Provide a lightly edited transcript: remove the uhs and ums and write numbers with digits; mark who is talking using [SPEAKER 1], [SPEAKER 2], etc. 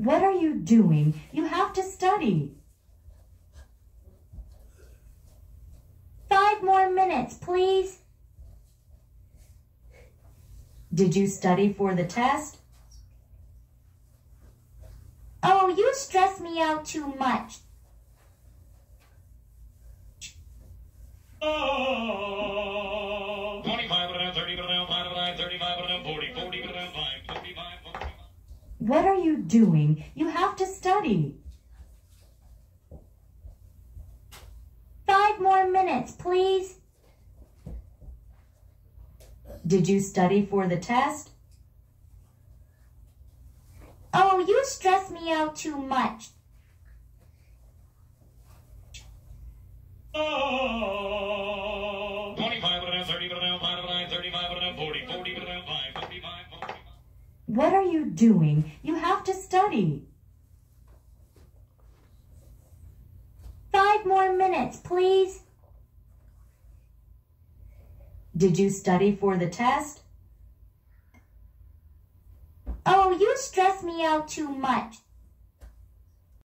[SPEAKER 1] What are you doing? You have to study.
[SPEAKER 2] 5 more minutes, please.
[SPEAKER 1] Did you study for the test?
[SPEAKER 2] Oh, you stress me out too much.
[SPEAKER 3] 25, 30, 35, 40, 40, 45.
[SPEAKER 1] What are you doing? You have to study.
[SPEAKER 2] 5 more minutes, please.
[SPEAKER 1] Did you study for the test?
[SPEAKER 2] Oh, you stress me out too much.
[SPEAKER 3] 25, 30, 35, 40, 45.
[SPEAKER 1] What are you doing? You have to study.
[SPEAKER 2] 5 more minutes, please.
[SPEAKER 1] Did you study for the test?
[SPEAKER 2] Oh, you stress me out too much.